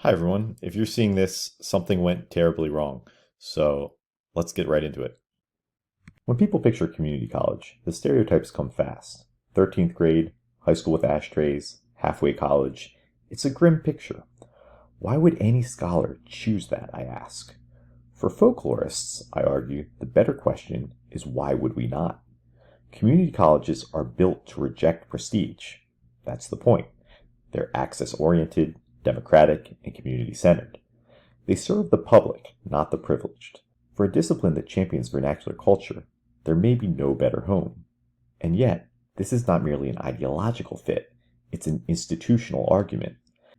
Hi, everyone. If you're seeing this, something went terribly wrong. So let's get right into it. When people picture community college, the stereotypes come fast. 13th grade, high school with ashtrays, halfway college. It's a grim picture. Why would any scholar choose that, I ask? For folklorists, I argue, the better question is why would we not? Community colleges are built to reject prestige. That's the point. They're access-oriented, democratic, and community-centered. They serve the public, not the privileged. For a discipline that champions vernacular culture, there may be no better home. And yet, this is not merely an ideological fit, it's an institutional argument.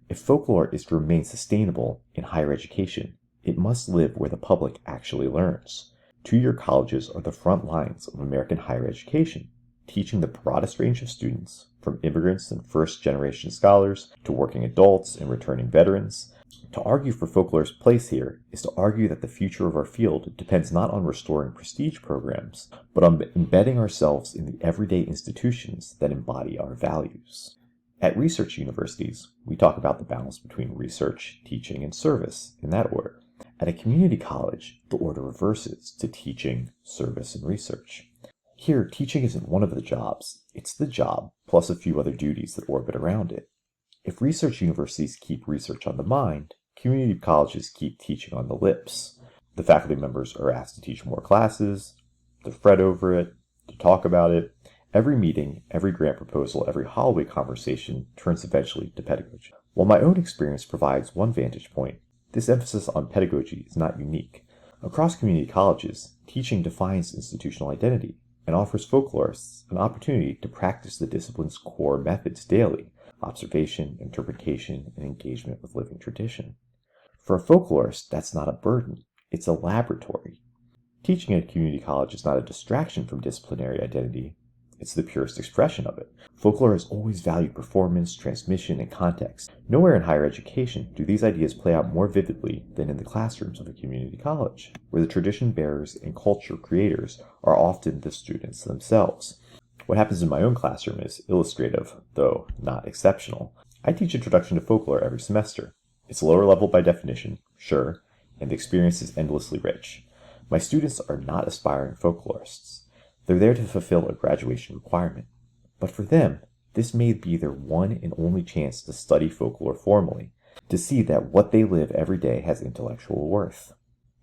If folklore is to remain sustainable in higher education, it must live where the public actually learns. Two-year colleges are the front lines of American higher education, teaching the broadest range of students, from immigrants and first-generation scholars to working adults and returning veterans. To argue for folklore's place here is to argue that the future of our field depends not on restoring prestige programs, but on embedding ourselves in the everyday institutions that embody our values. At research universities, we talk about the balance between research, teaching, and service in that order. At a community college, the order reverses to teaching, service, and research. Here, teaching isn't one of the jobs, it's the job, plus a few other duties that orbit around it. If research universities keep research on the mind, community colleges keep teaching on the lips. The faculty members are asked to teach more classes, to fret over it, to talk about it. Every meeting, every grant proposal, every hallway conversation turns eventually to pedagogy. While my own experience provides one vantage point, this emphasis on pedagogy is not unique. Across community colleges, teaching defines institutional identity and offers folklorists an opportunity to practice the discipline's core methods daily: observation, interpretation, and engagement with living tradition. For a folklorist, that's not a burden, it's a laboratory. Teaching at a community college is not a distraction from disciplinary identity, it's the purest expression of it. Folklore has always valued performance, transmission, and context. Nowhere in higher education do these ideas play out more vividly than in the classrooms of a community college, where the tradition bearers and culture creators are often the students themselves. What happens in my own classroom is illustrative, though not exceptional. I teach Introduction to Folklore every semester. It's lower level by definition, sure, and the experience is endlessly rich. My students are not aspiring folklorists. They're there to fulfill a graduation requirement. But for them, this may be their one and only chance to study folklore formally, to see that what they live every day has intellectual worth.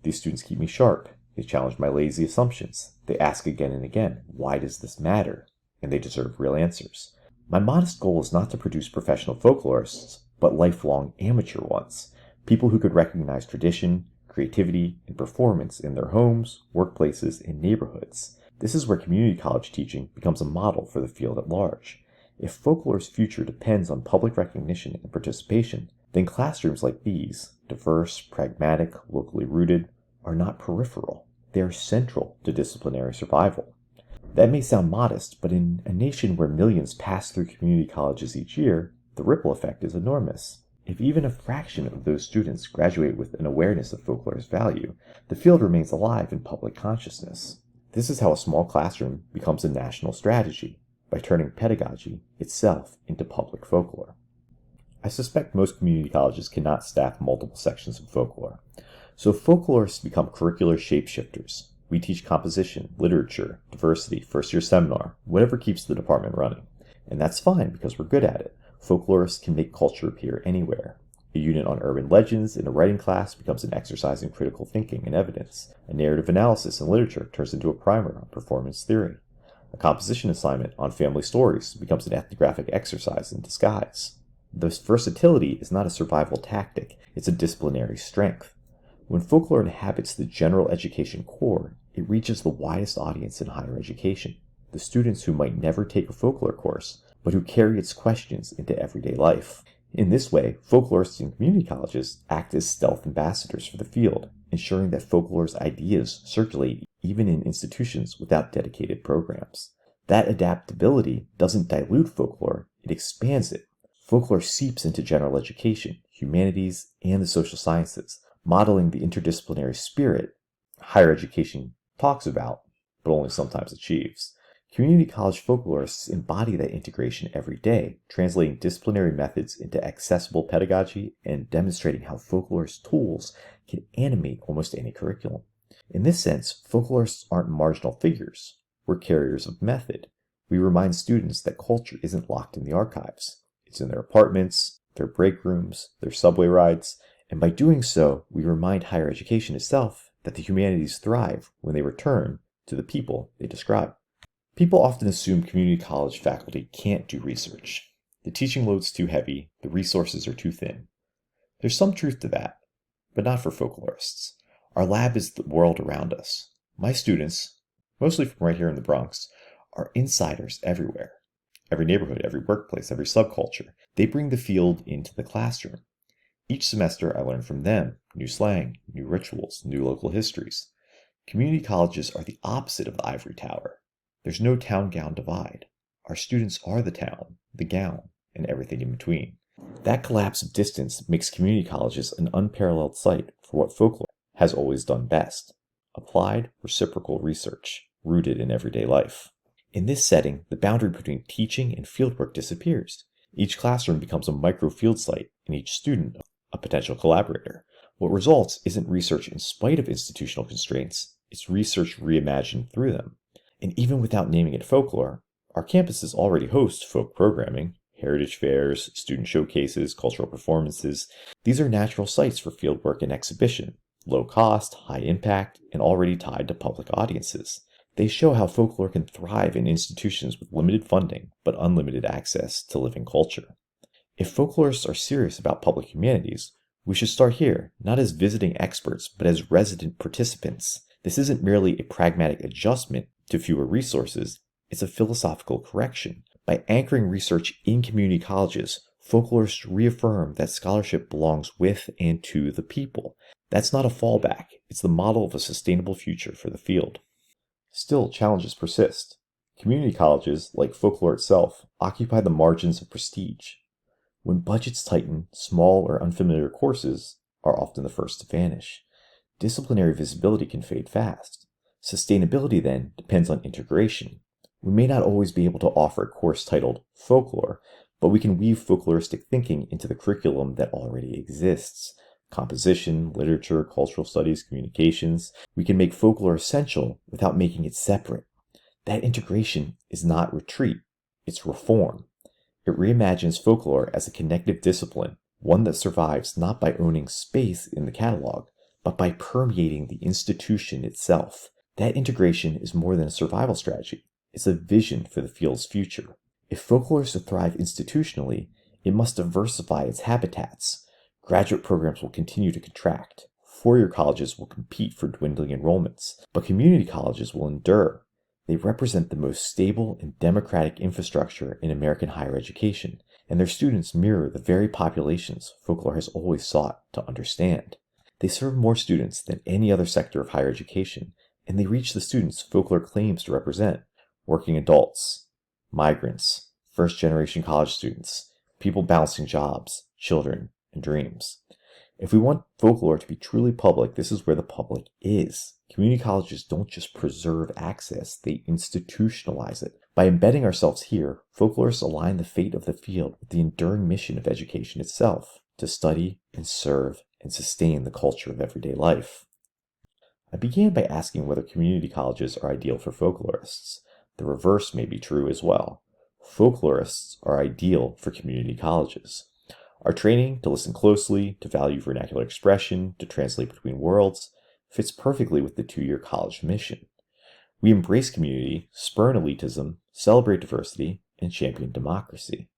These students keep me sharp. They challenge my lazy assumptions. They ask again and again, why does this matter? And they deserve real answers. My modest goal is not to produce professional folklorists, but lifelong amateur ones, people who could recognize tradition, creativity, and performance in their homes, workplaces, and neighborhoods. This is where community college teaching becomes a model for the field at large. If folklore's future depends on public recognition and participation, then classrooms like these, diverse, pragmatic, locally rooted, are not peripheral. They are central to disciplinary survival. That may sound modest, but in a nation where millions pass through community colleges each year, the ripple effect is enormous. If even a fraction of those students graduate with an awareness of folklore's value, the field remains alive in public consciousness. This is how a small classroom becomes a national strategy, by turning pedagogy itself into public folklore. I suspect most community colleges cannot staff multiple sections of folklore, so folklorists become curricular shapeshifters. We teach composition, literature, diversity, first-year seminar, whatever keeps the department running. And that's fine because we're good at it. Folklorists can make culture appear anywhere. A unit on urban legends in a writing class becomes an exercise in critical thinking and evidence. A narrative analysis in literature turns into a primer on performance theory. A composition assignment on family stories becomes an ethnographic exercise in disguise. This versatility is not a survival tactic, it's a disciplinary strength. When folklore inhabits the general education core, it reaches the widest audience in higher education, the students who might never take a folklore course, but who carry its questions into everyday life. In this way, folklorists in community colleges act as stealth ambassadors for the field, ensuring that folklore's ideas circulate even in institutions without dedicated programs. That adaptability doesn't dilute folklore, it expands it. Folklore seeps into general education, humanities, and the social sciences, modeling the interdisciplinary spirit higher education talks about, but only sometimes achieves. Community college folklorists embody that integration every day, translating disciplinary methods into accessible pedagogy and demonstrating how folklorist tools can animate almost any curriculum. In this sense, folklorists aren't marginal figures. We're carriers of method. We remind students that culture isn't locked in the archives. It's in their apartments, their break rooms, their subway rides, and by doing so, we remind higher education itself that the humanities thrive when they return to the people they describe. People often assume community college faculty can't do research. The teaching load's too heavy, the resources are too thin. There's some truth to that, but not for folklorists. Our lab is the world around us. My students, mostly from right here in the Bronx, are insiders everywhere. Every neighborhood, every workplace, every subculture. They bring the field into the classroom. Each semester I learn from them new slang, new rituals, new local histories. Community colleges are the opposite of the ivory tower. There's no town-gown divide. Our students are the town, the gown, and everything in between. That collapse of distance makes community colleges an unparalleled site for what folklore has always done best: applied, reciprocal research, rooted in everyday life. In this setting, the boundary between teaching and fieldwork disappears. Each classroom becomes a micro-field site, and each student a potential collaborator. What results isn't research in spite of institutional constraints, it's research reimagined through them. And even without naming it folklore, our campuses already host folk programming, heritage fairs, student showcases, cultural performances. These are natural sites for fieldwork and exhibition, low cost, high impact, and already tied to public audiences. They show how folklore can thrive in institutions with limited funding but unlimited access to living culture. If folklorists are serious about public humanities, we should start here, not as visiting experts, but as resident participants. This isn't merely a pragmatic adjustment to fewer resources, it's a philosophical correction. By anchoring research in community colleges, folklorists reaffirm that scholarship belongs with and to the people. That's not a fallback, it's the model of a sustainable future for the field. Still, challenges persist. Community colleges, like folklore itself, occupy the margins of prestige. When budgets tighten, small or unfamiliar courses are often the first to vanish. Disciplinary visibility can fade fast. Sustainability, then, depends on integration. We may not always be able to offer a course titled Folklore, but we can weave folkloristic thinking into the curriculum that already exists. Composition, literature, cultural studies, communications. We can make folklore essential without making it separate. That integration is not retreat, it's reform. It reimagines folklore as a connective discipline, one that survives not by owning space in the catalog, but by permeating the institution itself. That integration is more than a survival strategy. It's a vision for the field's future. If folklore is to thrive institutionally, it must diversify its habitats. Graduate programs will continue to contract. Four-year colleges will compete for dwindling enrollments, but community colleges will endure. They represent the most stable and democratic infrastructure in American higher education, and their students mirror the very populations folklore has always sought to understand. They serve more students than any other sector of higher education, and they reach the students folklore claims to represent: working adults, migrants, first-generation college students, people balancing jobs, children, and dreams. If we want folklore to be truly public, this is where the public is. Community colleges don't just preserve access, they institutionalize it. By embedding ourselves here, folklorists align the fate of the field with the enduring mission of education itself: to study and serve and sustain the culture of everyday life. I began by asking whether community colleges are ideal for folklorists. The reverse may be true as well. Folklorists are ideal for community colleges. Our training to listen closely, to value vernacular expression, to translate between worlds, fits perfectly with the 2-year college mission. We embrace community, spurn elitism, celebrate diversity, and champion democracy.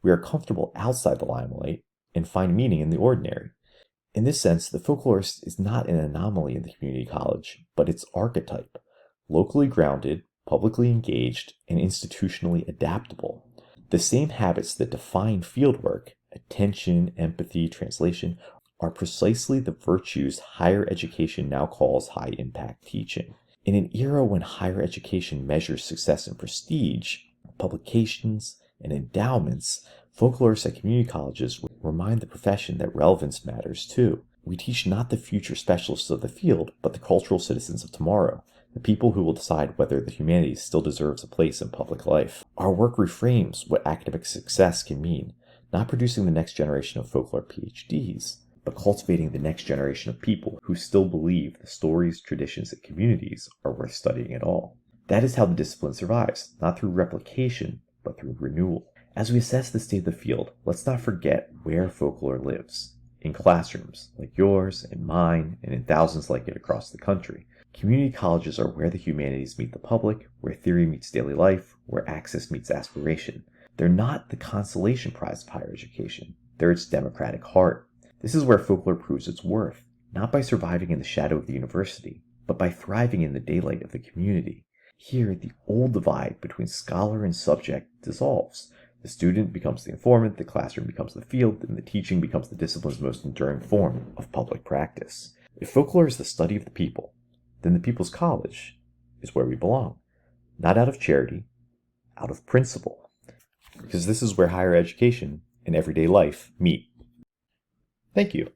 We are comfortable outside the limelight and find meaning in the ordinary. In this sense, the folklorist is not an anomaly in the community college, but its archetype: locally grounded, publicly engaged, and institutionally adaptable. The same habits that define fieldwork, attention, empathy, translation, are precisely the virtues higher education now calls high-impact teaching. In an era when higher education measures success in prestige, publications, and endowments, folklorists at community colleges remind the profession that relevance matters too. We teach not the future specialists of the field, but the cultural citizens of tomorrow. the people who will decide whether the humanities still deserves a place in public life. Our work reframes what academic success can mean, not producing the next generation of folklore PhDs, but cultivating the next generation of people who still believe the stories, traditions, and communities are worth studying at all. That is how the discipline survives, not through replication, but through renewal. As we assess the state of the field, let's not forget where folklore lives. In classrooms, like yours and mine, and in thousands like it across the country. Community colleges are where the humanities meet the public, where theory meets daily life, where access meets aspiration. They're not the consolation prize of higher education. They're its democratic heart. This is where folklore proves its worth, not by surviving in the shadow of the university, but by thriving in the daylight of the community. Here, the old divide between scholar and subject dissolves. The student becomes the informant, the classroom becomes the field, and the teaching becomes the discipline's most enduring form of public practice. If folklore is the study of the people, then the People's College is where we belong. Not out of charity, out of principle. Because this is where higher education and everyday life meet. Thank you.